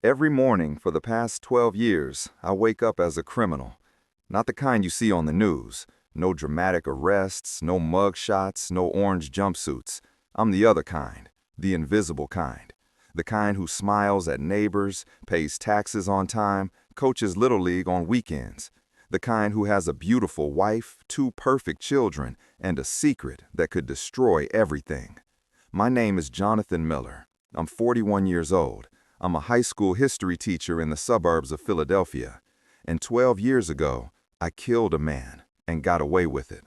Every morning for the past 12 years, I wake up as a criminal. Not the kind you see on the news. No dramatic arrests, no mug shots, no orange jumpsuits. I'm the other kind, the invisible kind. The kind who smiles at neighbors, pays taxes on time, coaches Little League on weekends. The kind who has a beautiful wife, two perfect children, and a secret that could destroy everything. My name is Jonathan Miller. I'm 41 years old. I'm a high school history teacher in the suburbs of Philadelphia. And 12 years ago, I killed a man and got away with it.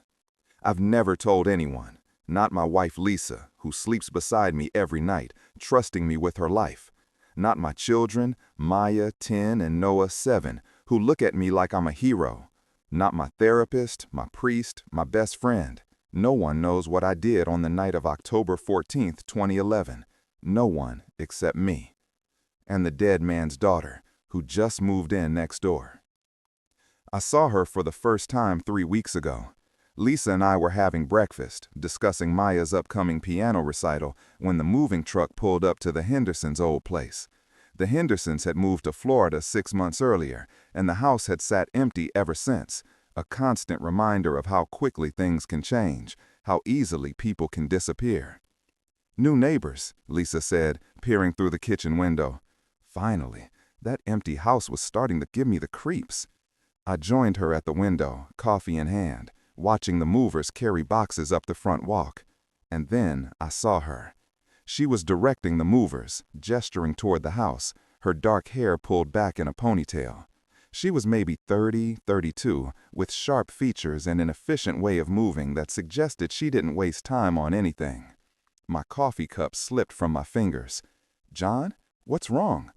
I've never told anyone, not my wife Lisa, who sleeps beside me every night, trusting me with her life. Not my children, Maya, 10, and Noah, 7, who look at me like I'm a hero. Not my therapist, my priest, my best friend. No one knows what I did on the night of October 14th, 2011. No one except me. And the dead man's daughter, who just moved in next door. I saw her for the first time 3 weeks ago. Lisa and I were having breakfast, discussing Maya's upcoming piano recital, when the moving truck pulled up to the Hendersons' old place. The Hendersons had moved to Florida 6 months earlier, and the house had sat empty ever since, a constant reminder of how quickly things can change, how easily people can disappear. "New neighbors," Lisa said, peering through the kitchen window. Finally, that empty house was starting to give me the creeps. I joined her at the window, coffee in hand, watching the movers carry boxes up the front walk. And then I saw her. She was directing the movers, gesturing toward the house, her dark hair pulled back in a ponytail. She was maybe 30, 32, with sharp features and an efficient way of moving that suggested she didn't waste time on anything. My coffee cup slipped from my fingers. "John, what's wrong?"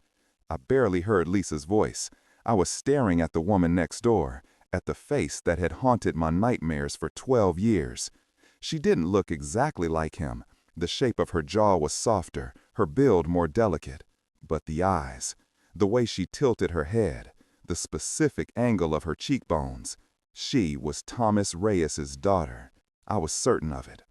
I barely heard Lisa's voice. I was staring at the woman next door, at the face that had haunted my nightmares for 12 years. She didn't look exactly like him. The shape of her jaw was softer, her build more delicate. But the eyes, the way she tilted her head, the specific angle of her cheekbones. She was Thomas Reyes's daughter. I was certain of it.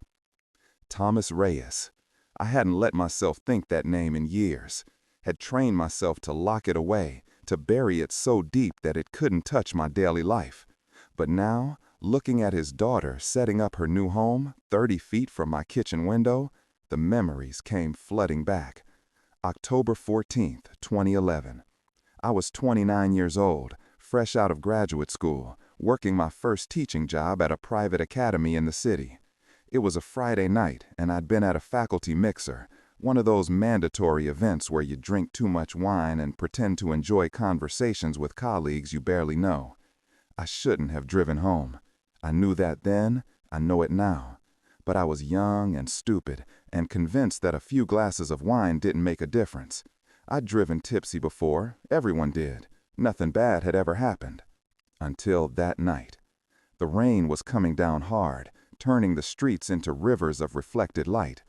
Thomas Reyes. I hadn't let myself think that name in years. Had trained myself to lock it away, to bury it so deep that it couldn't touch my daily life. But now, looking at his daughter setting up her new home 30 feet from my kitchen window, the memories came flooding back. October 14th, 2011. I was 29 years old, fresh out of graduate school, working my first teaching job at a private academy in the city. It was a Friday night, and I'd been at a faculty mixer, one of those mandatory events where you drink too much wine and pretend to enjoy conversations with colleagues you barely know. I shouldn't have driven home. I knew that then, I know it now. But I was young and stupid, and convinced that a few glasses of wine didn't make a difference. I'd driven tipsy before, everyone did. Nothing bad had ever happened. Until that night. The rain was coming down hard, turning the streets into rivers of reflected light.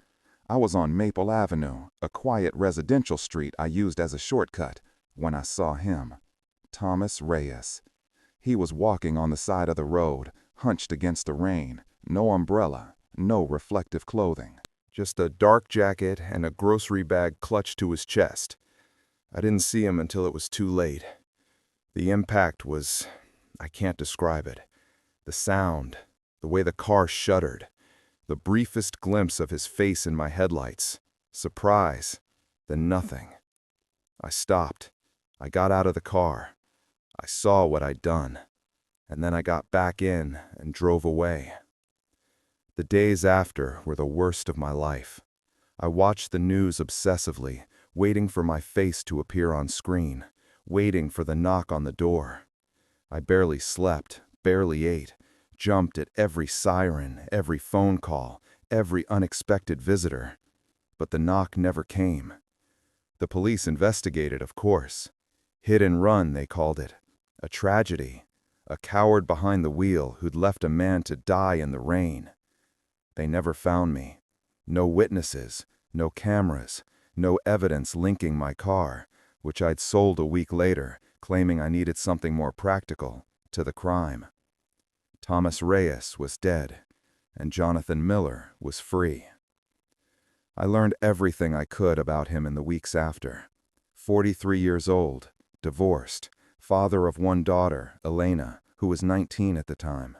I was on Maple Avenue, a quiet residential street I used as a shortcut, when I saw him, Thomas Reyes. He was walking on the side of the road, hunched against the rain, no umbrella, no reflective clothing. Just a dark jacket and a grocery bag clutched to his chest. I didn't see him until it was too late. The impact was, I can't describe it. The sound, the way the car shuddered. The briefest glimpse of his face in my headlights. Surprise, then nothing. I stopped. I got out of the car. I saw what I'd done. And then I got back in and drove away. The days after were the worst of my life. I watched the news obsessively, waiting for my face to appear on screen, waiting for the knock on the door. I barely slept, barely ate. Jumped at every siren, every phone call, every unexpected visitor. But the knock never came. The police investigated, of course. Hit and run, they called it. A tragedy. A coward behind the wheel who'd left a man to die in the rain. They never found me. No witnesses, no cameras, no evidence linking my car, which I'd sold a week later, claiming I needed something more practical, to the crime. Thomas Reyes was dead, and Jonathan Miller was free. I learned everything I could about him in the weeks after. 43 years old, divorced, father of one daughter, Elena, who was 19 at the time.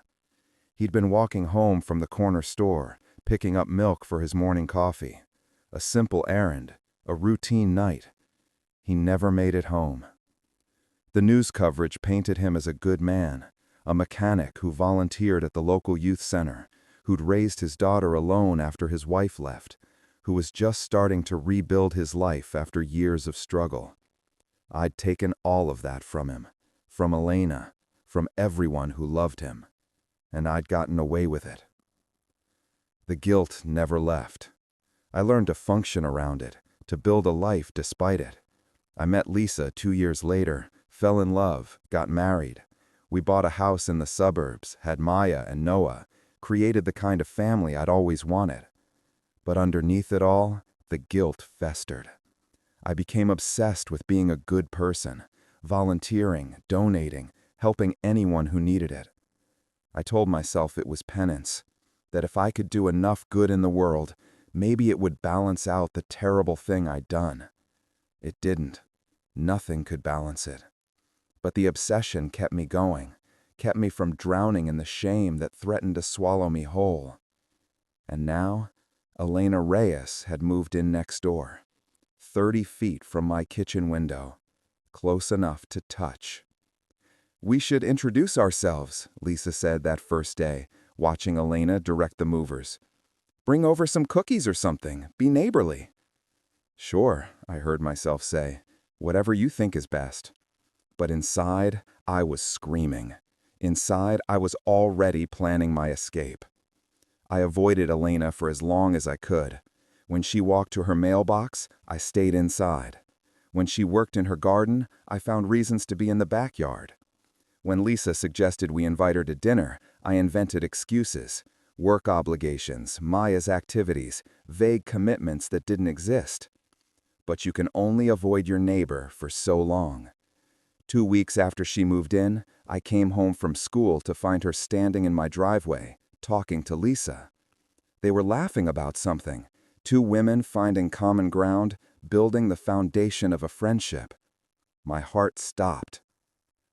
He'd been walking home from the corner store, picking up milk for his morning coffee. A simple errand, a routine night. He never made it home. The news coverage painted him as a good man, a mechanic who volunteered at the local youth center, who'd raised his daughter alone after his wife left, who was just starting to rebuild his life after years of struggle. I'd taken all of that from him, from Elena, from everyone who loved him, and I'd gotten away with it. The guilt never left. I learned to function around it, to build a life despite it. I met Lisa 2 years later, fell in love, got married. We bought a house in the suburbs, had Maya and Noah, created the kind of family I'd always wanted. But underneath it all, the guilt festered. I became obsessed with being a good person, volunteering, donating, helping anyone who needed it. I told myself it was penance, that if I could do enough good in the world, maybe it would balance out the terrible thing I'd done. It didn't. Nothing could balance it. But the obsession kept me going, kept me from drowning in the shame that threatened to swallow me whole. And now, Elena Reyes had moved in next door, 30 feet from my kitchen window, close enough to touch. "We should introduce ourselves," Lisa said that first day, watching Elena direct the movers. "Bring over some cookies or something, be neighborly." "Sure," I heard myself say, "whatever you think is best." But inside, I was screaming. Inside, I was already planning my escape. I avoided Elena for as long as I could. When she walked to her mailbox, I stayed inside. When she worked in her garden, I found reasons to be in the backyard. When Lisa suggested we invite her to dinner, I invented excuses. Work obligations, Maya's activities, vague commitments that didn't exist. But you can only avoid your neighbor for so long. 2 weeks after she moved in, I came home from school to find her standing in my driveway, talking to Lisa. They were laughing about something. 2 women finding common ground, building the foundation of a friendship. My heart stopped.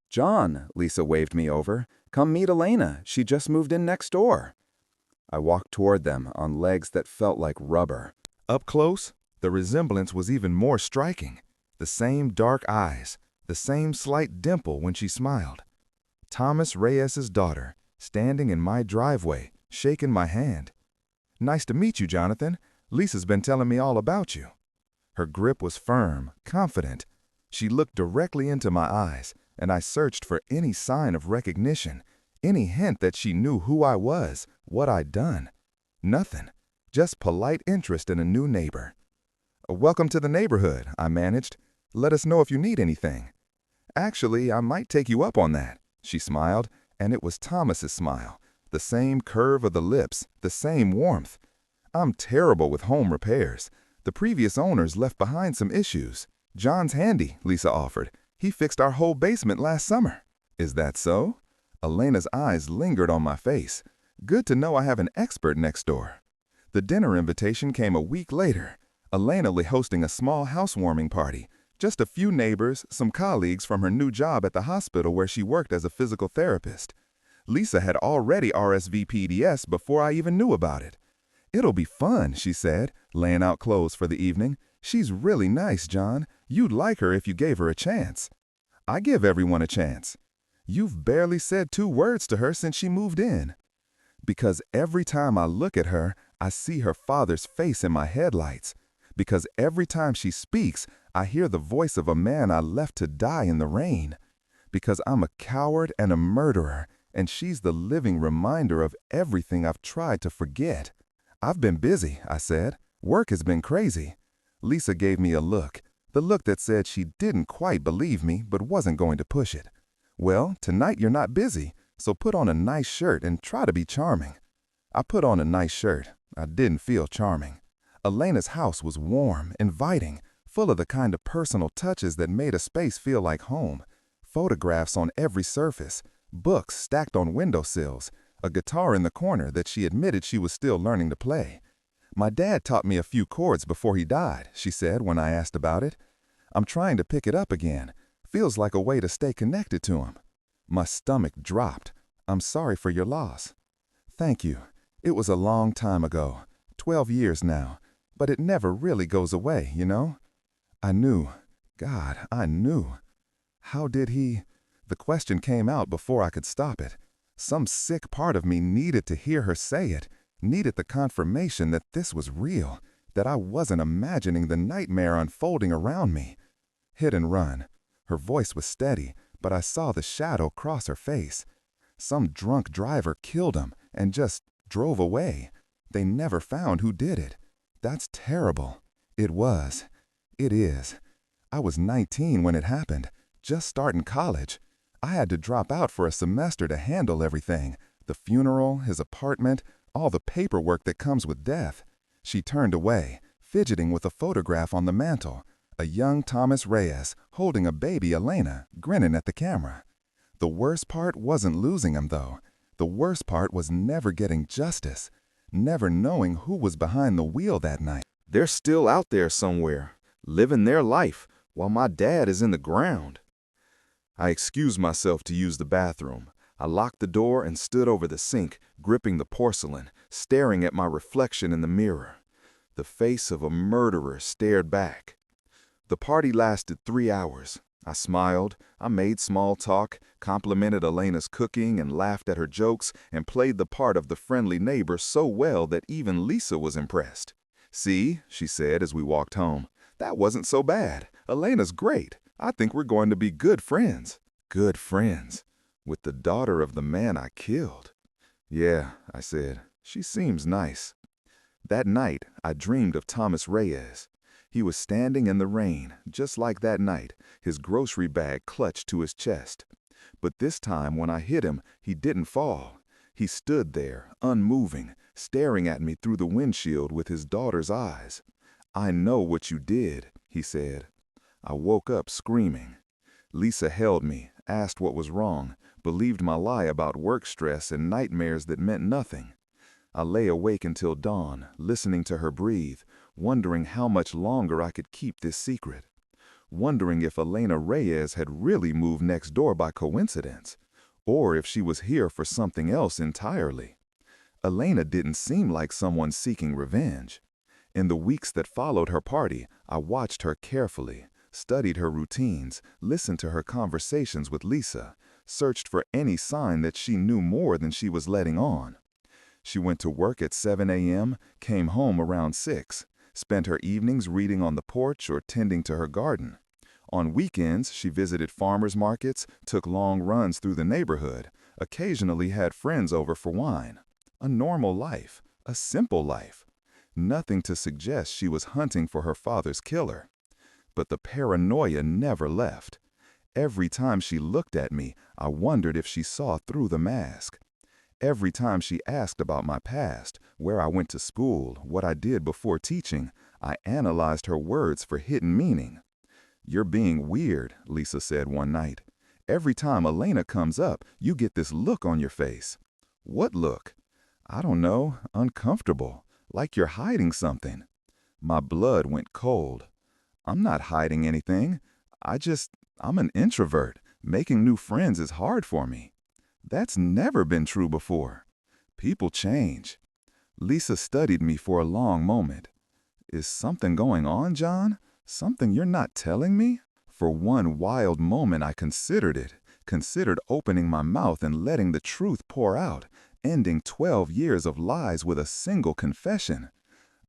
"John," Lisa waved me over, "come meet Elena. She just moved in next door." I walked toward them on legs that felt like rubber. Up close, the resemblance was even more striking. The same dark eyes, the same slight dimple when she smiled. Thomas Reyes's daughter, standing in my driveway, shaking my hand. "Nice to meet you, Jonathan. Lisa's been telling me all about you." Her grip was firm, confident. She looked directly into my eyes, and I searched for any sign of recognition, any hint that she knew who I was, what I'd done. Nothing. Just polite interest in a new neighbor. "Welcome to the neighborhood," I managed. "Let us know if you need anything." "Actually, I might take you up on that," she smiled, and it was Thomas's smile. The same curve of the lips, the same warmth. "I'm terrible with home repairs. The previous owners left behind some issues. John's handy," Lisa offered. "He fixed our whole basement last summer." "Is that so?" Elena's eyes lingered on my face. Good to know I have an expert next door. The dinner invitation came a week later. Elena was hosting a small housewarming party. Just a few neighbors, some colleagues from her new job at the hospital where she worked as a physical therapist. Lisa had already RSVP'd before I even knew about it. "It'll be fun," she said, laying out clothes for the evening. "She's really nice, John. You'd like her if you gave her a chance." "I give everyone a chance." "You've barely said 2 words to her since she moved in." "Because every time I look at her, I see her father's face in my headlights. Because every time she speaks, I hear the voice of a man I left to die in the rain. Because I'm a coward and a murderer, and she's the living reminder of everything I've tried to forget." "I've been busy," I said. "Work has been crazy." Lisa gave me a look, the look that said she didn't quite believe me but wasn't going to push it. "Well, tonight you're not busy, so put on a nice shirt and try to be charming." I put on a nice shirt. I didn't feel charming. Elena's house was warm, inviting, full of the kind of personal touches that made a space feel like home. Photographs on every surface, books stacked on windowsills, a guitar in the corner that she admitted she was still learning to play. "My dad taught me a few chords before he died," she said when I asked about it. I'm trying to pick it up again. Feels like a way to stay connected to him. My stomach dropped. I'm sorry for your loss. Thank you. It was a long time ago, 12 years now, but it never really goes away, you know? I knew. God, I knew. How did he? The question came out before I could stop it. Some sick part of me needed to hear her say it, needed the confirmation that this was real, that I wasn't imagining the nightmare unfolding around me. Hit and run. Her voice was steady, but I saw the shadow cross her face. Some drunk driver killed him and just drove away. They never found who did it. That's terrible. It was. It is. I was 19 when it happened, just starting college. I had to drop out for a semester to handle everything. The funeral, his apartment, all the paperwork that comes with death. She turned away, fidgeting with a photograph on the mantel. A young Thomas Reyes holding a baby Elena, grinning at the camera. The worst part wasn't losing him, though. The worst part was never getting justice, never knowing who was behind the wheel that night. They're still out there somewhere, living their life, while my dad is in the ground. I excused myself to use the bathroom. I locked the door and stood over the sink, gripping the porcelain, staring at my reflection in the mirror. The face of a murderer stared back. The party lasted 3 hours. I smiled, I made small talk, complimented Elena's cooking and laughed at her jokes, and played the part of the friendly neighbor so well that even Lisa was impressed. "See," she said as we walked home, "that wasn't so bad. Elena's great. I think we're going to be good friends." Good friends. With the daughter of the man I killed. "Yeah," I said, "she seems nice." That night, I dreamed of Thomas Reyes. He was standing in the rain, just like that night, his grocery bag clutched to his chest. But this time when I hit him, he didn't fall. He stood there, unmoving, staring at me through the windshield with his daughter's eyes. "I know what you did," he said. I woke up screaming. Lisa held me, asked what was wrong, believed my lie about work stress and nightmares that meant nothing. I lay awake until dawn, listening to her breathe, wondering how much longer I could keep this secret. Wondering if Elena Reyes had really moved next door by coincidence, or if she was here for something else entirely. Elena didn't seem like someone seeking revenge. In the weeks that followed her party, I watched her carefully, studied her routines, listened to her conversations with Lisa, searched for any sign that she knew more than she was letting on. She went to work at 7 a.m., came home around 6, spent her evenings reading on the porch or tending to her garden. On weekends, she visited farmers markets, took long runs through the neighborhood, occasionally had friends over for wine. A normal life, a simple life. Nothing to suggest she was hunting for her father's killer. But the paranoia never left. Every time she looked at me, I wondered if she saw through the mask. Every time she asked about my past, where I went to school, what I did before teaching, I analyzed her words for hidden meaning. "You're being weird," Lisa said one night. "Every time Elena comes up, you get this look on your face." "What look?" "I don't know, uncomfortable, like you're hiding something." My blood went cold. "I'm not hiding anything. I'm an introvert. Making new friends is hard for me." "That's never been true before." "People change." Lisa studied me for a long moment. "Is something going on, John? Something you're not telling me?" For one wild moment I considered it, considered opening my mouth and letting the truth pour out, ending 12 years of lies with a single confession.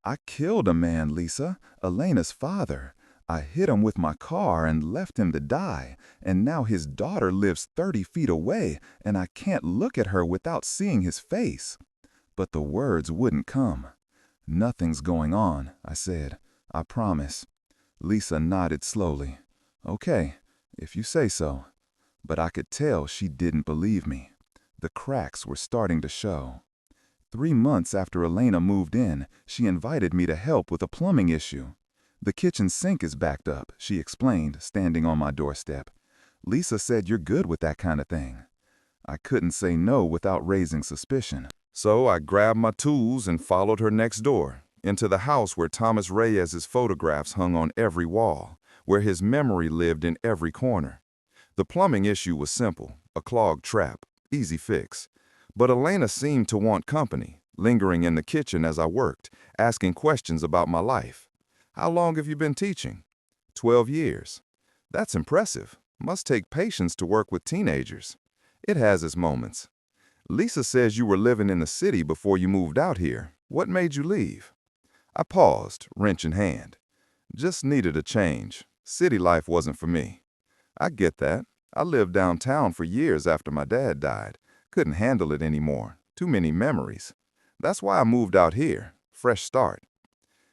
"I killed a man, Lisa, Elena's father. I hit him with my car and left him to die, and now his daughter lives 30 feet away, and I can't look at her without seeing his face." But the words wouldn't come. "Nothing's going on," I said. "I promise." Lisa nodded slowly. "Okay, if you say so." But I could tell she didn't believe me. The cracks were starting to show. 3 months after Elena moved in, she invited me to help with a plumbing issue. "The kitchen sink is backed up," she explained, standing on my doorstep. "Lisa said you're good with that kind of thing." I couldn't say no without raising suspicion. So I grabbed my tools and followed her next door, into the house where Thomas Reyes's photographs hung on every wall, where his memory lived in every corner. The plumbing issue was simple, a clogged trap, easy fix. But Elena seemed to want company, lingering in the kitchen as I worked, asking questions about my life. How long have you been teaching? 12 years. That's impressive. Must take patience to work with teenagers. It has its moments. Lisa says you were living in the city before you moved out here. What made you leave? I paused, wrench in hand. Just needed a change. City life wasn't for me. I get that. I lived downtown for years after my dad died. Couldn't handle it anymore. Too many memories. That's why I moved out here. Fresh start.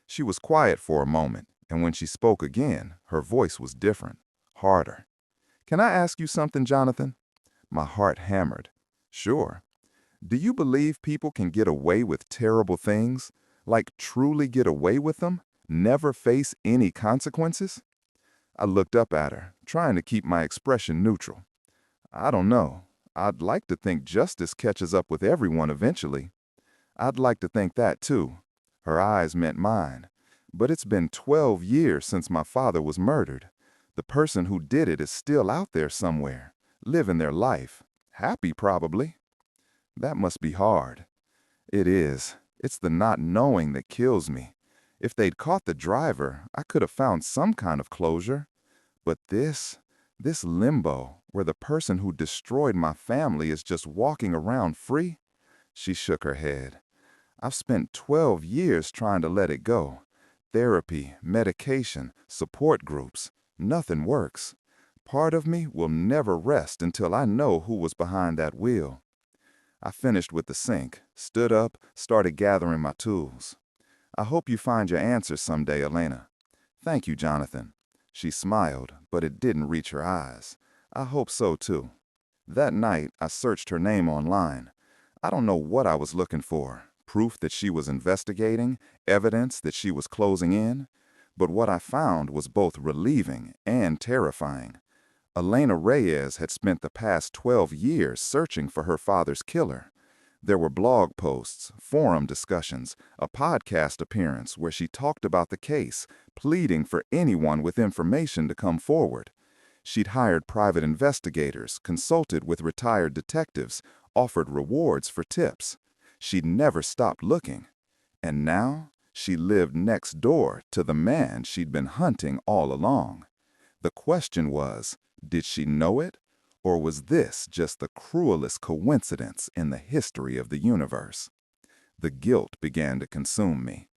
She was quiet for a moment, and when she spoke again, her voice was different, harder. Can I ask you something, Jonathan? My heart hammered. Sure. Do you believe people can get away with terrible things? Like truly get away with them? Never face any consequences? I looked up at her, trying to keep my expression neutral. I don't know. I'd like to think justice catches up with everyone eventually. I'd like to think that too. Her eyes met mine. But it's been 12 years since my father was murdered. The person who did it is still out there somewhere, living their life. Happy, probably. That must be hard. It is. It's the not knowing that kills me. If they'd caught the driver, I could have found some kind of closure. But this limbo, where the person who destroyed my family is just walking around free? She shook her head. I've spent 12 years trying to let it go. Therapy, medication, support groups. Nothing works. Part of me will never rest until I know who was behind that wheel. I finished with the sink, stood up, started gathering my tools. I hope you find your answers someday, Elena. Thank you, Jonathan. She smiled, but it didn't reach her eyes. I hope so, too. That night, I searched her name online. I don't know what I was looking for. Proof that she was investigating, evidence that she was closing in. But what I found was both relieving and terrifying. Elena Reyes had spent the past 12 years searching for her father's killer. There were blog posts, forum discussions, a podcast appearance where she talked about the case, pleading for anyone with information to come forward. She'd hired private investigators, consulted with retired detectives, offered rewards for tips. She'd never stopped looking. And now, she lived next door to the man she'd been hunting all along. The question was, did she know it? Or was this just the cruelest coincidence in the history of the universe? The guilt began to consume me.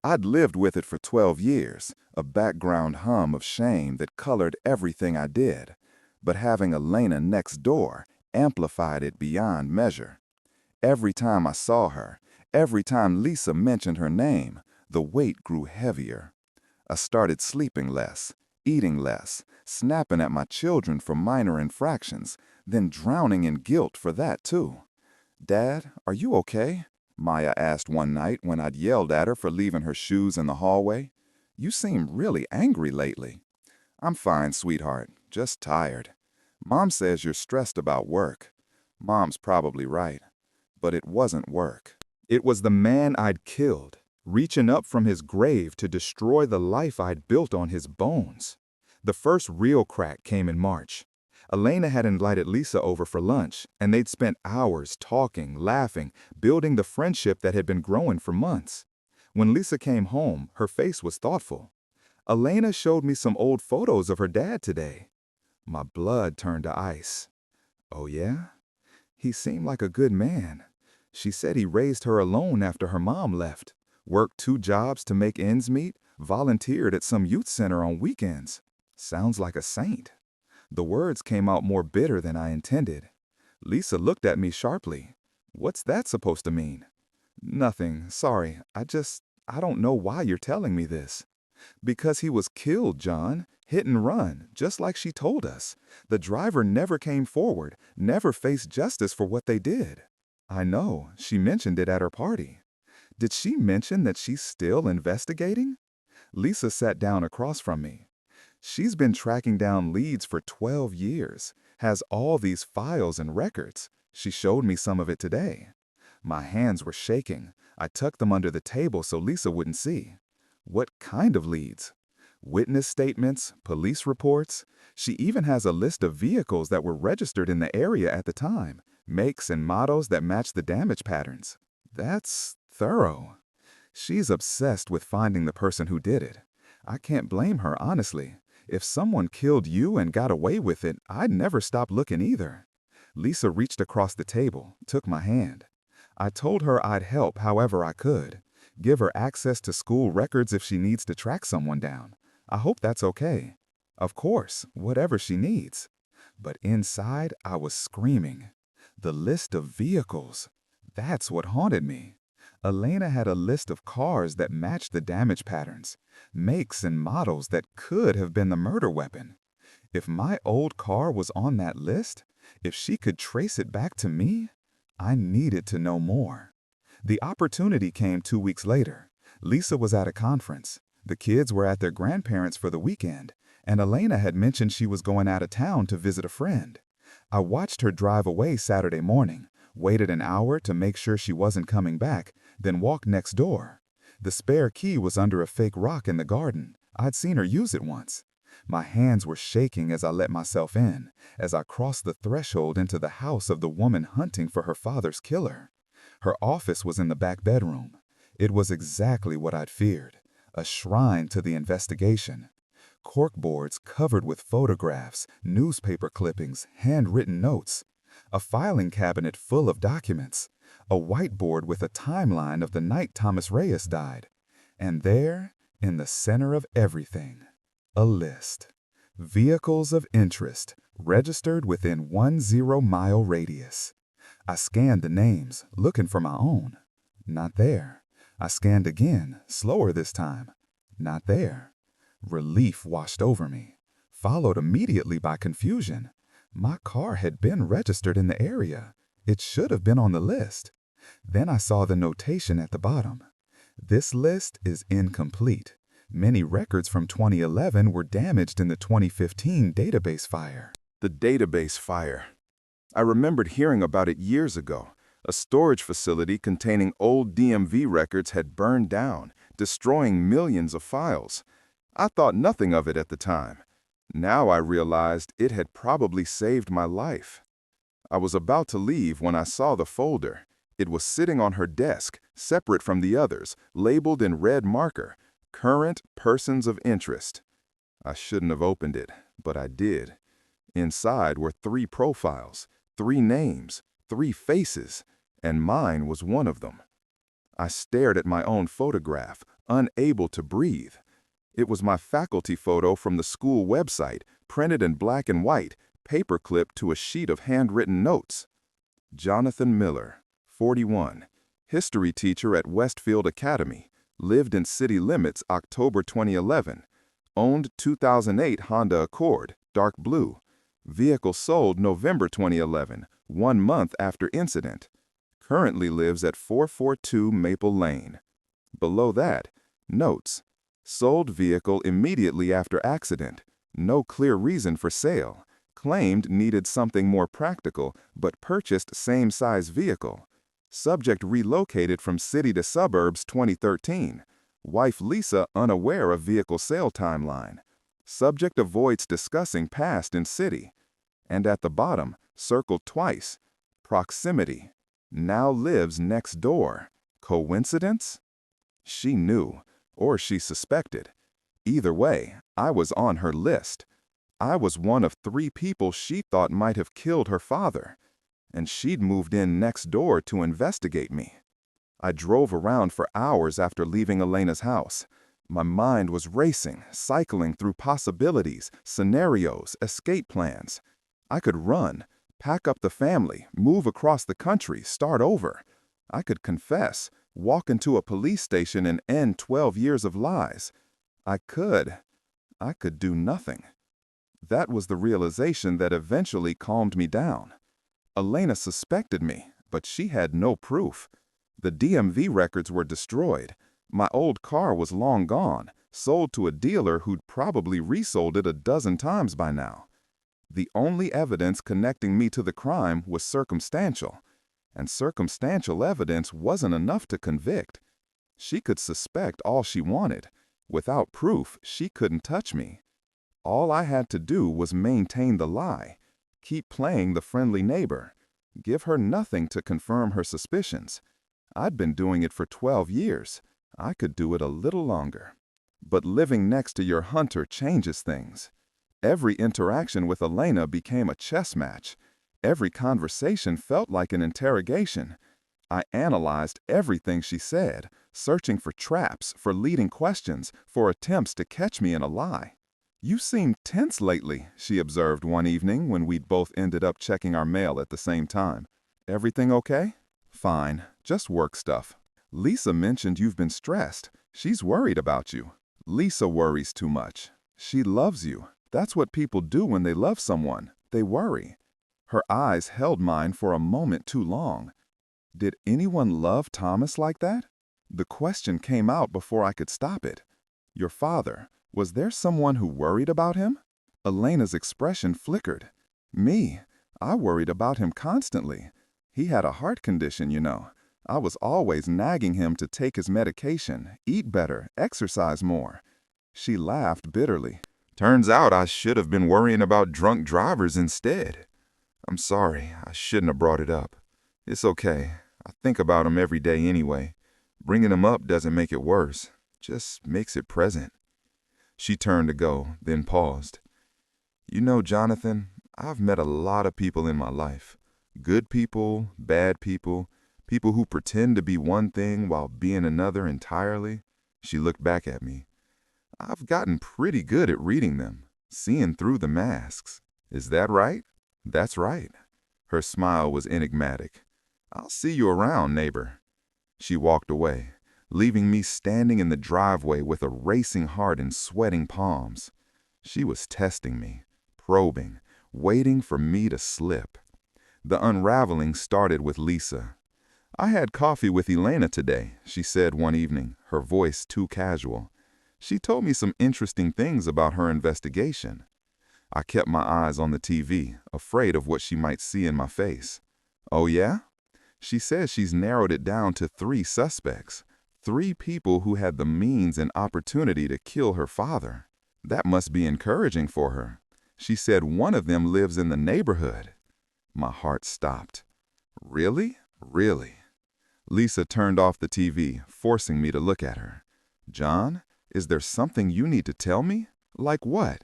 I'd lived with it for 12 years, a background hum of shame that colored everything I did. But having Elena next door amplified it beyond measure. Every time I saw her, every time Lisa mentioned her name, the weight grew heavier. I started sleeping less, eating less, snapping at my children for minor infractions, then drowning in guilt for that too. "Dad, are you okay?" Maya asked one night when I'd yelled at her for leaving her shoes in the hallway. "You seem really angry lately." "I'm fine, sweetheart, just tired. Mom says you're stressed about work." Mom's probably right. But it wasn't work. It was the man I'd killed, reaching up from his grave to destroy the life I'd built on his bones. The first real crack came in March. Elena had invited Lisa over for lunch, and they'd spent hours talking, laughing, building the friendship that had been growing for months. When Lisa came home, her face was thoughtful. "Elena showed me some old photos of her dad today." My blood turned to ice. "Oh yeah? He seemed like a good man. She said he raised her alone after her mom left, worked 2 jobs to make ends meet, volunteered at some youth center on weekends. Sounds like a saint." The words came out more bitter than I intended. Lisa looked at me sharply. "What's that supposed to mean?" "Nothing, sorry. I don't know why you're telling me this." "Because he was killed, John. Hit and run, just like she told us. The driver never came forward, never faced justice for what they did." "I know. She mentioned it at her party." "Did she mention that she's still investigating?" Lisa sat down across from me. "She's been tracking down leads for 12 years, has all these files and records. She showed me some of it today." My hands were shaking. I tucked them under the table so Lisa wouldn't see. "What kind of leads?" Witness statements, police reports. She even has a list of vehicles that were registered in the area at the time, makes and models that match the damage patterns. That's thorough. She's obsessed with finding the person who did it. I can't blame her, honestly. If someone killed you and got away with it, I'd never stop looking either. Lisa reached across the table, took my hand. I told her I'd help however I could. Give her access to school records if she needs to track someone down. I hope that's okay. Of course, whatever she needs. But inside, I was screaming. The list of vehicles. That's what haunted me. Elena had a list of cars that matched the damage patterns, makes and models that could have been the murder weapon. If my old car was on that list, if she could trace it back to me, I needed to know more. The opportunity came 2 weeks later. Lisa was at a conference. The kids were at their grandparents' for the weekend, and Elena had mentioned she was going out of town to visit a friend. I watched her drive away Saturday morning, waited an hour to make sure she wasn't coming back, then walked next door. The spare key was under a fake rock in the garden. I'd seen her use it once. My hands were shaking as I let myself in, as I crossed the threshold into the house of the woman hunting for her father's killer. Her office was in the back bedroom. It was exactly what I'd feared, a shrine to the investigation. Corkboards covered with photographs, newspaper clippings, handwritten notes. A filing cabinet full of documents. A whiteboard with a timeline of the night Thomas Reyes died. And there, in the center of everything, a list. Vehicles of interest, registered within 1 0-mile radius. I scanned the names, looking for my own. Not there. I scanned again, slower this time. Not there. Relief washed over me, followed immediately by confusion. My car had been registered in the area. It should have been on the list. Then I saw the notation at the bottom. This list is incomplete. Many records from 2011 were damaged in the 2015 database fire. The database fire. I remembered hearing about it years ago. A storage facility containing old DMV records had burned down, destroying millions of files. I thought nothing of it at the time. Now I realized it had probably saved my life. I was about to leave when I saw the folder. It was sitting on her desk, separate from the others, labeled in red marker, Current Persons of Interest. I shouldn't have opened it, but I did. Inside were 3 profiles, 3 names, 3 faces, and mine was one of them. I stared at my own photograph, unable to breathe. It was my faculty photo from the school website, printed in black and white, paperclipped to a sheet of handwritten notes. Jonathan Miller, 41, history teacher at Westfield Academy, lived in city limits October 2011, owned 2008 Honda Accord, dark blue, vehicle sold November 2011, 1 month after incident, currently lives at 442 Maple Lane. Below that, notes. Sold vehicle immediately after accident. No clear reason for sale. Claimed needed something more practical, but purchased same-size vehicle. Subject relocated from city to suburbs 2013. Wife Lisa unaware of vehicle sale timeline. Subject avoids discussing past in city. And at the bottom, circled twice. Proximity. Now lives next door. Coincidence? She knew. Or she suspected. Either way, I was on her list. I was one of 3 people she thought might have killed her father, and she'd moved in next door to investigate me. I drove around for hours after leaving Elena's house. My mind was racing, cycling through possibilities, scenarios, escape plans. I could run, pack up the family, move across the country, start over. I could confess, walk into a police station and end 12 years of lies. I could do nothing. That was the realization that eventually calmed me down. Elena suspected me, but she had no proof. The DMV records were destroyed. My old car was long gone, sold to a dealer who'd probably resold it a dozen times by now. The only evidence connecting me to the crime was circumstantial. And circumstantial evidence wasn't enough to convict. She could suspect all she wanted. Without proof, she couldn't touch me. All I had to do was maintain the lie, keep playing the friendly neighbor, give her nothing to confirm her suspicions. I'd been doing it for 12 years. I could do it a little longer. But living next to your hunter changes things. Every interaction with Elena became a chess match. Every conversation felt like an interrogation. I analyzed everything she said, searching for traps, for leading questions, for attempts to catch me in a lie. "You seem tense lately," she observed one evening when we'd both ended up checking our mail at the same time. "Everything okay?" "Fine, just work stuff." "Lisa mentioned you've been stressed. She's worried about you." "Lisa worries too much. She loves you. That's what people do when they love someone. They worry." Her eyes held mine for a moment too long. Did anyone love Thomas like that? The question came out before I could stop it. "Your father, was there someone who worried about him?" Elena's expression flickered. "Me? I worried about him constantly. He had a heart condition, you know. I was always nagging him to take his medication, eat better, exercise more." She laughed bitterly. Turns out I should have been worrying about drunk drivers instead. I'm sorry, I shouldn't have brought it up. It's okay. I think about 'em every day anyway. Bringing 'em up doesn't make it worse, just makes it present. She turned to go, then paused. You know, Jonathan, I've met a lot of people in my life. Good people, bad people, people who pretend to be one thing while being another entirely. She looked back at me. I've gotten pretty good at reading them, seeing through the masks. Is that right? That's right. Her smile was enigmatic. I'll see you around, neighbor. She walked away, leaving me standing in the driveway with a racing heart and sweating palms. She was testing me, probing, waiting for me to slip. The unraveling started with Lisa. I had coffee with Elena today, she said one evening, her voice too casual. She told me some interesting things about her investigation. I kept my eyes on the TV, afraid of what she might see in my face. Oh yeah? She says she's narrowed it down to 3 suspects, 3 people who had the means and opportunity to kill her father. That must be encouraging for her. She said one of them lives in the neighborhood. My heart stopped. Really? Really? Lisa turned off the TV, forcing me to look at her. John, is there something you need to tell me? Like what?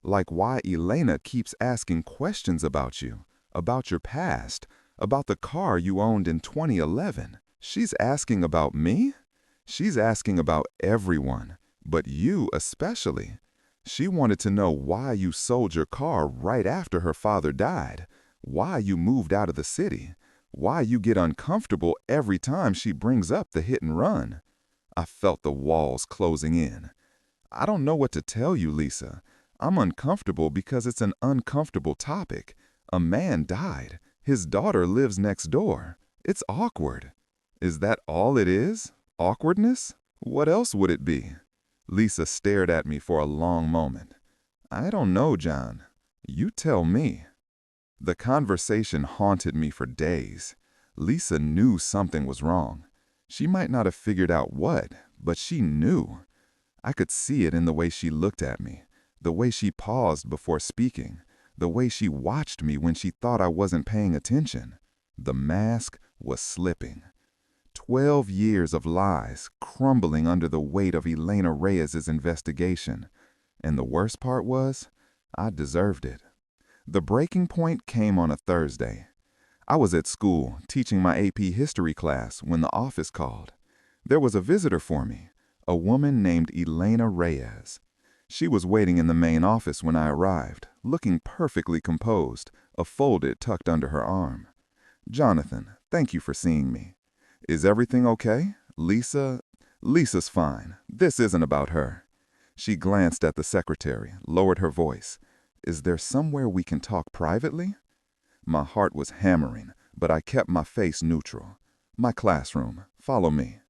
Like why Elena keeps asking questions about you, about your past, about the car you owned in 2011. She's asking about me? She's asking about everyone, but you especially. She wanted to know why you sold your car right after her father died, why you moved out of the city, why you get uncomfortable every time she brings up the hit and run. I felt the walls closing in. I don't know what to tell you, Lisa. I'm uncomfortable because it's an uncomfortable topic. A man died. His daughter lives next door. It's awkward. Is that all it is? Awkwardness? What else would it be? Lisa stared at me for a long moment. I don't know, John. You tell me. The conversation haunted me for days. Lisa knew something was wrong. She might not have figured out what, but she knew. I could see it in the way she looked at me, the way she paused before speaking, the way she watched me when she thought I wasn't paying attention. The mask was slipping. 12 years of lies crumbling under the weight of Elena Reyes's investigation. And the worst part was, I deserved it. The breaking point came on a Thursday. I was at school teaching my AP history class when the office called. There was a visitor for me, a woman named Elena Reyes. She was waiting in the main office when I arrived, looking perfectly composed, a folded tucked under her arm. Jonathan, thank you for seeing me. Is everything okay? Lisa's fine. This isn't about her. She glanced at the secretary, lowered her voice. Is there somewhere we can talk privately? My heart was hammering, but I kept my face neutral. My classroom. Follow me.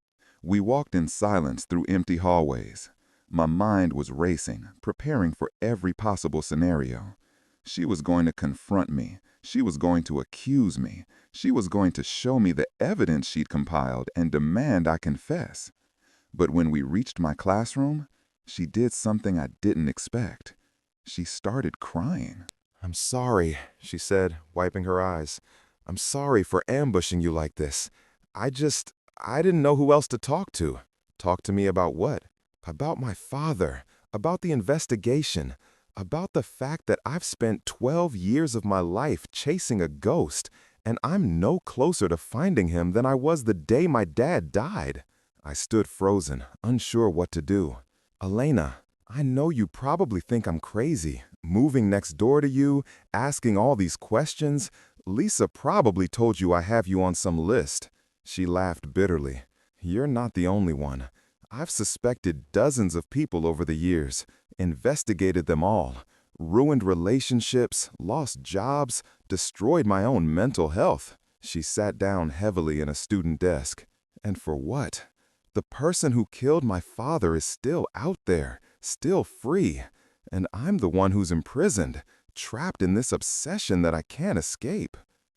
We walked in silence through empty hallways. My mind was racing, preparing for every possible scenario. She was going to confront me. She was going to accuse me. She was going to show me the evidence she'd compiled and demand I confess. But when we reached my classroom, She did something I didn't expect. She started crying. "I'm sorry," she said, wiping her eyes. "I'm sorry for ambushing you like this. I didn't know who else to talk to. Talk to me about what? About my father, about the investigation, about the fact that I've spent 12 years of my life chasing a ghost, and I'm no closer to finding him than I was the day my dad died." I stood frozen, unsure what to do. "Elena, I know you probably think I'm crazy, moving next door to you, asking all these questions. Lisa probably told you I have you on some list." She laughed bitterly. "You're not the only one. I've suspected dozens of people over the years, investigated them all, ruined relationships, lost jobs, destroyed my own mental health." She sat down heavily in a student desk. "And for what? The person who killed my father is still out there, still free, and I'm the one who's imprisoned, trapped in this obsession that I can't escape."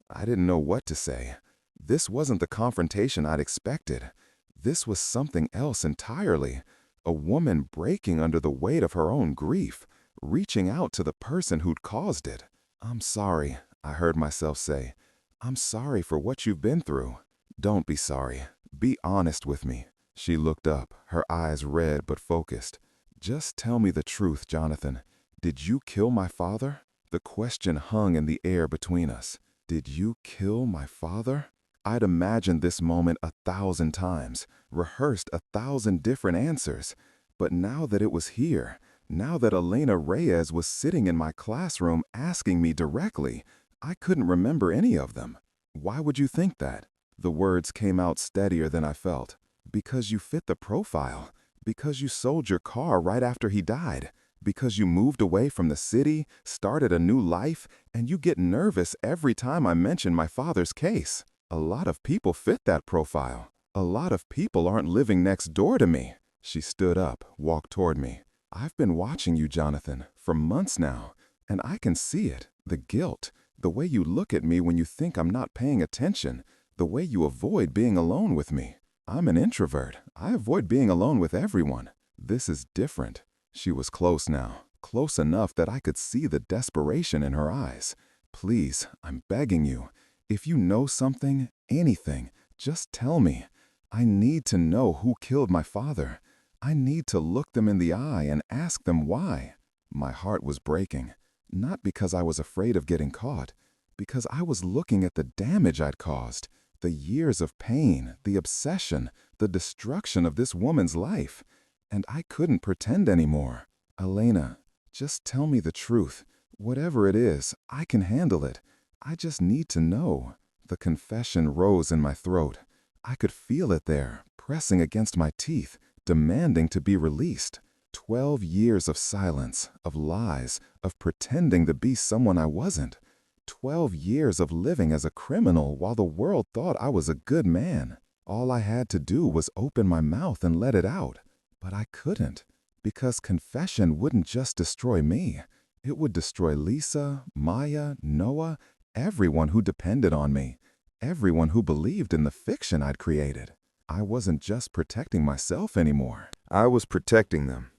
I didn't know what to say. This wasn't the confrontation I'd expected. This was something else entirely. A woman breaking under the weight of her own grief, reaching out to the person who'd caused it. "I'm sorry," I heard myself say. "I'm sorry for what you've been through." "Don't be sorry. Be honest with me." She looked up, her eyes red but focused. "Just tell me the truth, Jonathan. Did you kill my father?" The question hung in the air between us. Did you kill my father? I'd imagined this moment 1,000 times, rehearsed 1,000 different answers. But now that it was here, now that Elena Reyes was sitting in my classroom asking me directly, I couldn't remember any of them. "Why would you think that?" The words came out steadier than I felt. "Because you fit the profile. Because you sold your car right after he died. Because you moved away from the city, started a new life, and you get nervous every time I mention my father's case. A lot of people fit that profile. A lot of people aren't living next door to me." She stood up, walked toward me. "I've been watching you, Jonathan, for months now, and I can see it. The guilt, the way you look at me when you think I'm not paying attention, the way you avoid being alone with me. I'm an introvert. I avoid being alone with everyone. This is different." She was close now, close enough that I could see the desperation in her eyes. "Please, I'm begging you. If you know something, anything, just tell me. I need to know who killed my father. I need to look them in the eye and ask them why." My heart was breaking, not because I was afraid of getting caught, because I was looking at the damage I'd caused, the years of pain, the obsession, the destruction of this woman's life. And I couldn't pretend anymore. "Elena, just tell me the truth. Whatever it is, I can handle it. I just need to know." The confession rose in my throat. I could feel it there, pressing against my teeth, demanding to be released. 12 years of silence, of lies, of pretending to be someone I wasn't. 12 years of living as a criminal while the world thought I was a good man. All I had to do was open my mouth and let it out. But I couldn't, because confession wouldn't just destroy me. It would destroy Lisa, Maya, Noah, everyone who depended on me, everyone who believed in the fiction I'd created. I wasn't just protecting myself anymore. I was protecting them.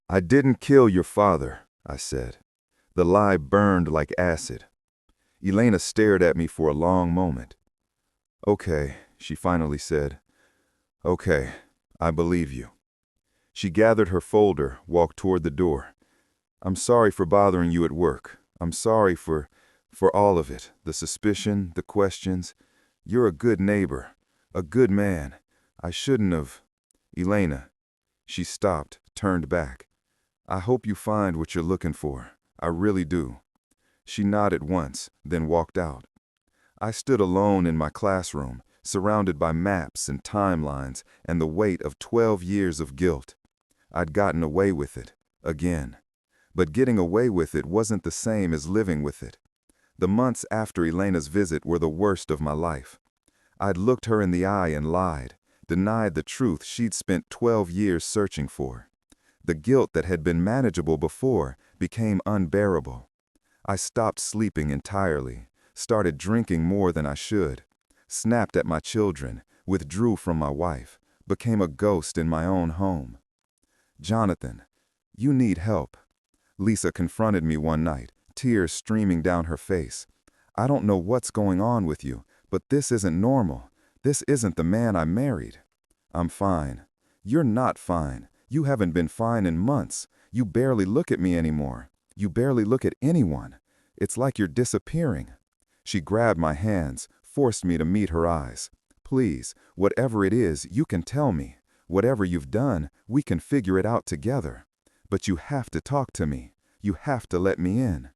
"I didn't kill your father," I said. The lie burned like acid. Elena stared at me for a long moment. "Okay," she finally said. "Okay, I believe you." She gathered her folder, walked toward the door. "I'm sorry for bothering you at work. I'm sorry for all of it, the suspicion, the questions. You're a good neighbor, a good man. I shouldn't have." "Elena." She stopped, turned back. "I hope you find what you're looking for. I really do." She nodded once, then walked out. I stood alone in my classroom, surrounded by maps and timelines and the weight of 12 years of guilt. I'd gotten away with it, again. But getting away with it wasn't the same as living with it. The months after Elena's visit were the worst of my life. I'd looked her in the eye and lied, denied the truth she'd spent 12 years searching for. The guilt that had been manageable before became unbearable. I stopped sleeping entirely, started drinking more than I should, snapped at my children, withdrew from my wife, became a ghost in my own home. "Jonathan, you need help." Lisa confronted me one night, tears streaming down her face. "I don't know what's going on with you, but this isn't normal. This isn't the man I married." "I'm fine." "You're not fine. You haven't been fine in months. You barely look at me anymore. You barely look at anyone. It's like you're disappearing." She grabbed my hands, forced me to meet her eyes. "Please, whatever it is, you can tell me. Whatever you've done, we can figure it out together. But you have to talk to me. You have to let me in."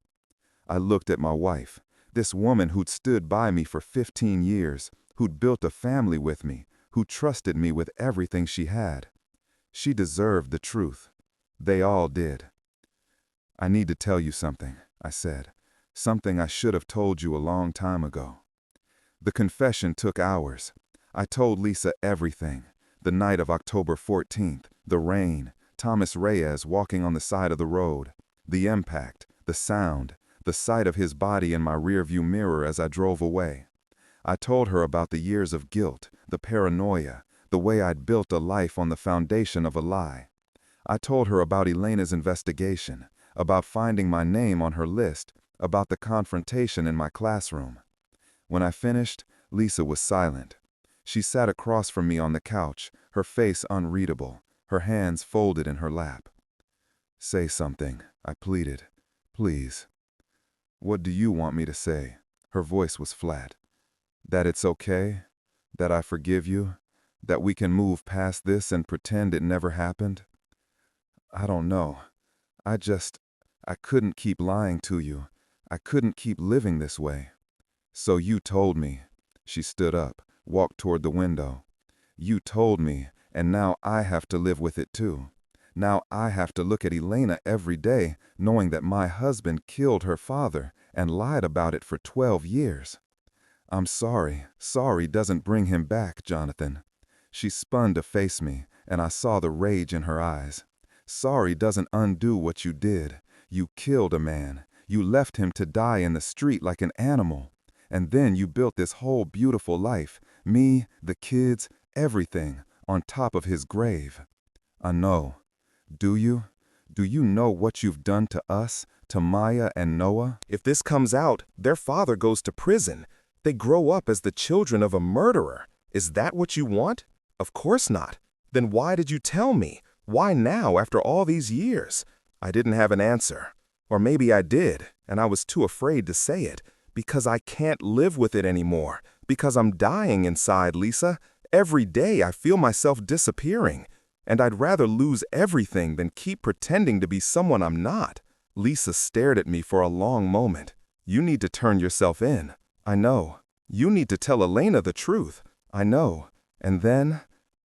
I looked at my wife, this woman who'd stood by me for 15 years, who'd built a family with me, who trusted me with everything she had. She deserved the truth. They all did. "I need to tell you something," I said. "Something I should have told you a long time ago." The confession took hours. I told Lisa everything. The night of October 14th, the rain, Thomas Reyes walking on the side of the road, the impact, the sound, the sight of his body in my rearview mirror as I drove away. I told her about the years of guilt, the paranoia, the way I'd built a life on the foundation of a lie. I told her about Elena's investigation, about finding my name on her list, about the confrontation in my classroom. When I finished, Lisa was silent. She sat across from me on the couch, her face unreadable, her hands folded in her lap. "Say something," I pleaded. "Please." "What do you want me to say?" Her voice was flat. "That it's okay? That I forgive you? That we can move past this and pretend it never happened?" "I don't know. I couldn't keep lying to you. I couldn't keep living this way." "So you told me." She stood up, walked toward the window. "You told me, and now I have to live with it too. Now I have to look at Elena every day, knowing that my husband killed her father and lied about it for 12 years. I'm sorry. Sorry doesn't bring him back, Jonathan." She spun to face me, and I saw the rage in her eyes. "Sorry doesn't undo what you did. You killed a man. You left him to die in the street like an animal. And then you built this whole beautiful life, me, the kids, everything, on top of his grave." "I know. Do you? Do you know what you've done to us, to Maya and Noah?" If this comes out, their father goes to prison. They grow up as the children of a murderer. Is that what you want? Of course not. Then why did you tell me? Why now, after all these years? I didn't have an answer. Or maybe I did, and I was too afraid to say it. Because I can't live with it anymore. Because I'm dying inside, Lisa. Every day I feel myself disappearing. And I'd rather lose everything than keep pretending to be someone I'm not. Lisa stared at me for a long moment. "You need to turn yourself in." "I know." "You need to tell Elena the truth." "I know." "And then,"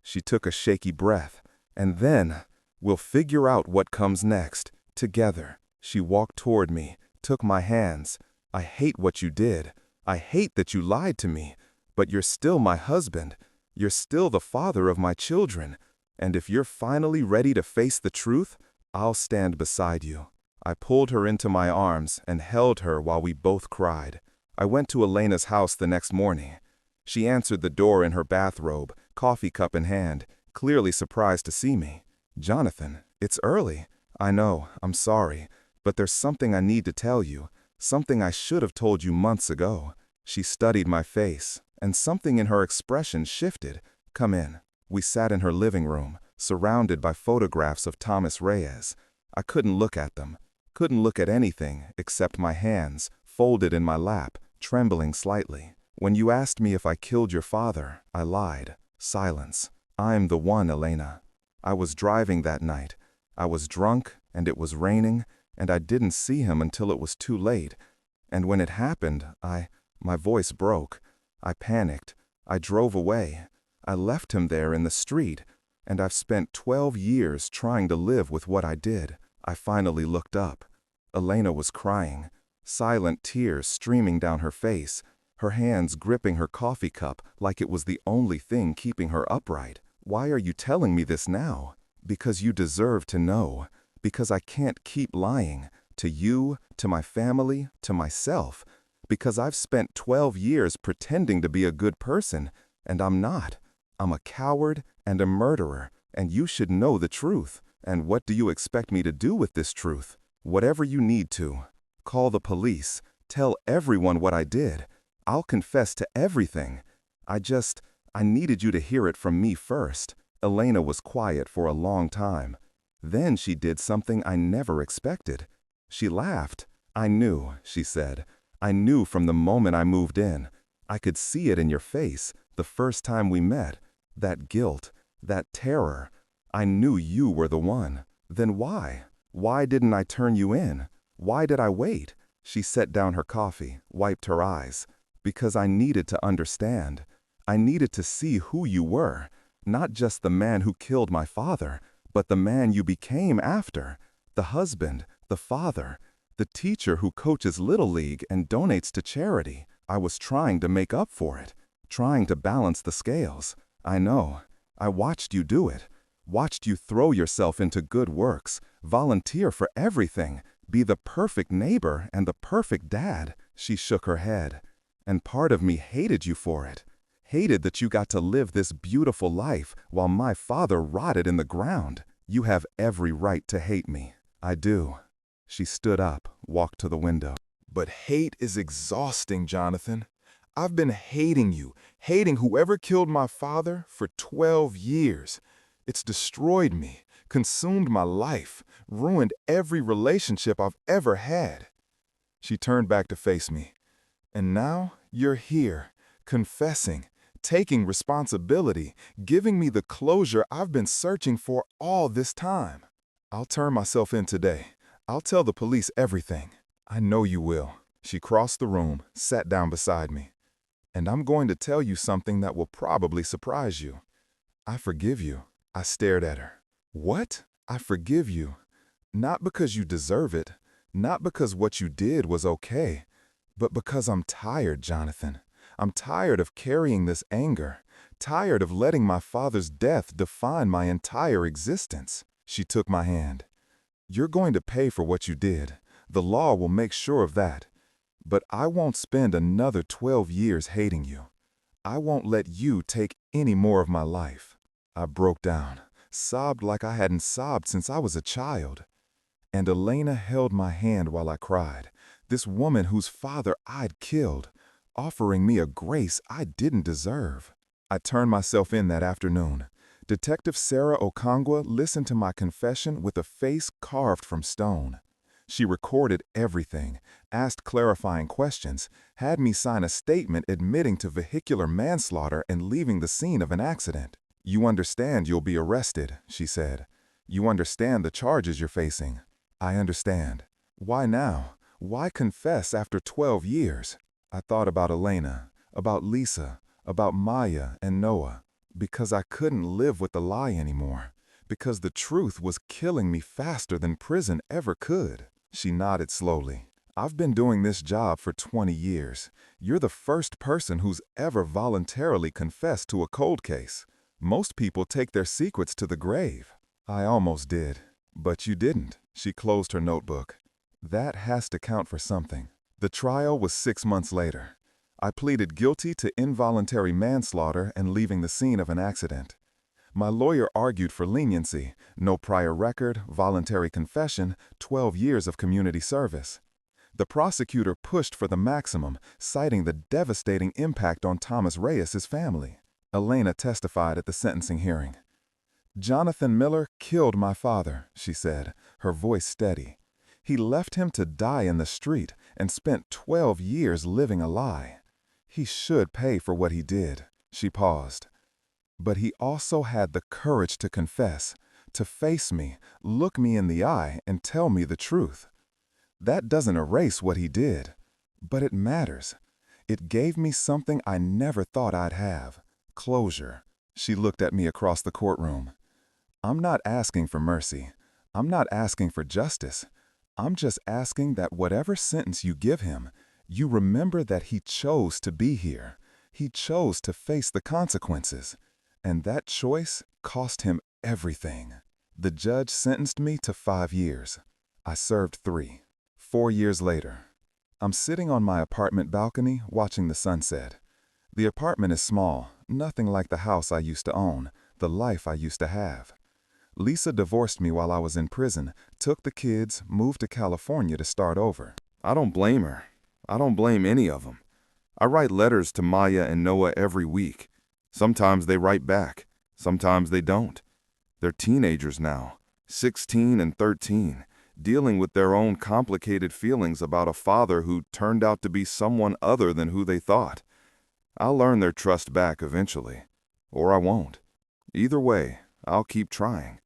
she took a shaky breath, "and then we'll figure out what comes next, together." She walked toward me, took my hands. "I hate what you did. I hate that you lied to me. But you're still my husband. You're still the father of my children. And if you're finally ready to face the truth, I'll stand beside you." I pulled her into my arms and held her while we both cried. I went to Elena's house the next morning. She answered the door in her bathrobe, coffee cup in hand, clearly surprised to see me. "Jonathan, it's early." "I know, I'm sorry, but there's something I need to tell you, something I should have told you months ago." She studied my face, and something in her expression shifted. "Come in." We sat in her living room, surrounded by photographs of Thomas Reyes. I couldn't look at them, couldn't look at anything except my hands, folded in my lap, trembling slightly. "When you asked me if I killed your father, I lied." Silence. "I'm the one, Elena. I was driving that night. I was drunk, and it was raining, and I didn't see him until it was too late. And when it happened, my voice broke. I panicked. I drove away. I left him there in the street, and I've spent 12 years trying to live with what I did." I finally looked up. Elena was crying, silent tears streaming down her face, her hands gripping her coffee cup like it was the only thing keeping her upright. "Why are you telling me this now?" "Because you deserve to know. Because I can't keep lying. To you, to my family, to myself. Because I've spent 12 years pretending to be a good person, and I'm not. I'm a coward and a murderer, and you should know the truth. And what do you expect me to do with this truth? Whatever you need to. Call the police. Tell everyone what I did. I'll confess to everything. I needed you to hear it from me first. Elena was quiet for a long time. Then she did something I never expected. She laughed. I knew, she said. I knew from the moment I moved in. I could see it in your face, the first time we met. That guilt, that terror. I knew you were the one. Then why? Why didn't I turn you in? Why did I wait? She set down her coffee, wiped her eyes. Because I needed to understand. I needed to see who you were. Not just the man who killed my father, but the man you became after. The husband, the father, the teacher who coaches Little League and donates to charity. I was trying to make up for it, trying to balance the scales. I know. I watched you do it. Watched you throw yourself into good works, volunteer for everything, be the perfect neighbor and the perfect dad. She shook her head. And part of me hated you for it. Hated that you got to live this beautiful life while my father rotted in the ground. You have every right to hate me. I do. She stood up, walked to the window. But hate is exhausting, Jonathan. I've been hating you, hating whoever killed my father for 12 years. It's destroyed me, consumed my life, ruined every relationship I've ever had. She turned back to face me. And now you're here, confessing, taking responsibility, giving me the closure I've been searching for all this time. I'll turn myself in today. I'll tell the police everything. I know you will. She crossed the room, sat down beside me. And I'm going to tell you something that will probably surprise you. I forgive you. I stared at her. What? I forgive you. Not because you deserve it, not because what you did was okay, but because I'm tired, Jonathan. I'm tired of carrying this anger, tired of letting my father's death define my entire existence. She took my hand. You're going to pay for what you did. The law will make sure of that. But I won't spend another 12 years hating you. I won't let you take any more of my life. I broke down, sobbed like I hadn't sobbed since I was a child. And Elena held my hand while I cried, this woman whose father I'd killed, offering me a grace I didn't deserve. I turned myself in that afternoon. Detective Sarah Okongwa listened to my confession with a face carved from stone. She recorded everything, asked clarifying questions, had me sign a statement admitting to vehicular manslaughter and leaving the scene of an accident. You understand you'll be arrested, she said. You understand the charges you're facing. I understand. Why now? Why confess after 12 years? I thought about Elena, about Lisa, about Maya and Noah, because I couldn't live with the lie anymore, because the truth was killing me faster than prison ever could. She nodded slowly. I've been doing this job for 20 years. You're the first person who's ever voluntarily confessed to a cold case. Most people take their secrets to the grave. I almost did, but you didn't. She closed her notebook. That has to count for something. The trial was 6 months later. I pleaded guilty to involuntary manslaughter and leaving the scene of an accident. My lawyer argued for leniency, no prior record, voluntary confession, 12 years of community service. The prosecutor pushed for the maximum, citing the devastating impact on Thomas Reyes's family. Elena testified at the sentencing hearing. Jonathan Miller killed my father, she said, her voice steady. He left him to die in the street and spent 12 years living a lie. He should pay for what he did. She paused. But he also had the courage to confess, to face me, look me in the eye, and tell me the truth. That doesn't erase what he did, but it matters. It gave me something I never thought I'd have. Closure. She looked at me across the courtroom. I'm not asking for mercy. I'm not asking for justice. I'm just asking that whatever sentence you give him, you remember that he chose to be here. He chose to face the consequences. And that choice cost him everything. The judge sentenced me to 5 years. I served 3. 4 years later, I'm sitting on my apartment balcony watching the sunset. The apartment is small, nothing like the house I used to own, the life I used to have. Lisa divorced me while I was in prison, took the kids, moved to California to start over. I don't blame her. I don't blame any of them. I write letters to Maya and Noah every week. Sometimes they write back. Sometimes they don't. They're teenagers now, 16 and 13, dealing with their own complicated feelings about a father who turned out to be someone other than who they thought. I'll earn their trust back eventually. Or I won't. Either way, I'll keep trying.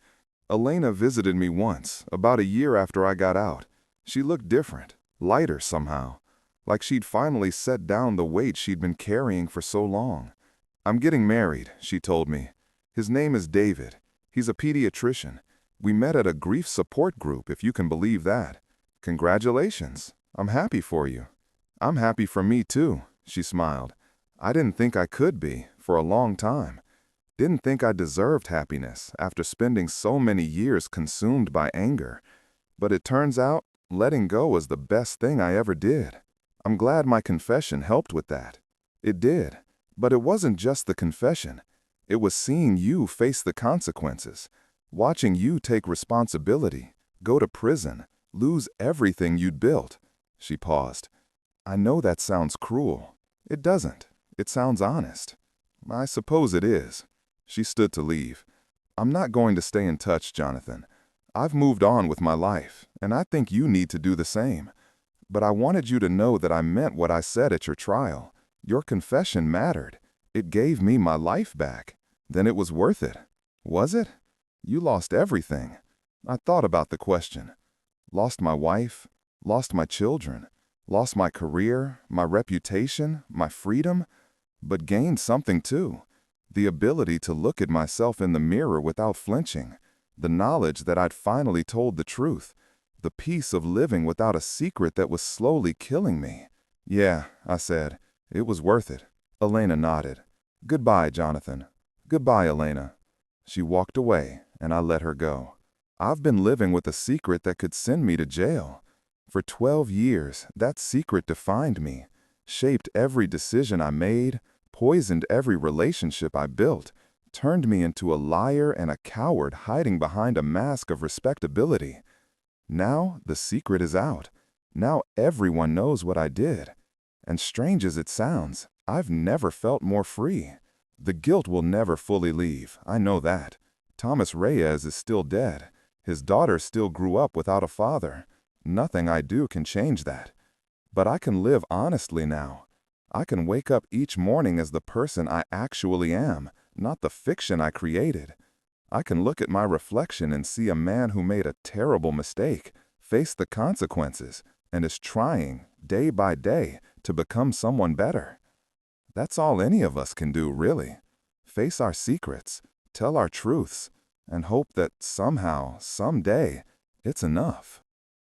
Elena visited me once, about a year after I got out. She looked different, lighter somehow, like she'd finally set down the weight she'd been carrying for so long. I'm getting married, she told me. His name is David. He's a pediatrician. We met at a grief support group, if you can believe that. Congratulations. I'm happy for you. I'm happy for me too, she smiled. I didn't think I could be, for a long time. Didn't think I deserved happiness after spending so many years consumed by anger. But it turns out, letting go was the best thing I ever did. I'm glad my confession helped with that. It did. But it wasn't just the confession. It was seeing you face the consequences, watching you take responsibility, go to prison, lose everything you'd built. She paused. I know that sounds cruel. It doesn't. It sounds honest. I suppose it is. She stood to leave. I'm not going to stay in touch, Jonathan. I've moved on with my life, and I think you need to do the same. But I wanted you to know that I meant what I said at your trial. Your confession mattered. It gave me my life back. Then it was worth it. Was it? You lost everything. I thought about the question. Lost my wife, lost my children, lost my career, my reputation, my freedom, but gained something too. The ability to look at myself in the mirror without flinching, the knowledge that I'd finally told the truth, the peace of living without a secret that was slowly killing me. Yeah, I said, it was worth it. Elena nodded. Goodbye, Jonathan. Goodbye, Elena. She walked away, and I let her go. I've been living with a secret that could send me to jail. For 12 years, that secret defined me, shaped every decision I made, poisoned every relationship I built, turned me into a liar and a coward hiding behind a mask of respectability. Now the secret is out. Now everyone knows what I did. And strange as it sounds, I've never felt more free. The guilt will never fully leave, I know that. Thomas Reyes is still dead. His daughter still grew up without a father. Nothing I do can change that. But I can live honestly now. I can wake up each morning as the person I actually am, not the fiction I created. I can look at my reflection and see a man who made a terrible mistake, faced the consequences, and is trying, day by day, to become someone better. That's all any of us can do, really. Face our secrets, tell our truths, and hope that somehow, someday, it's enough.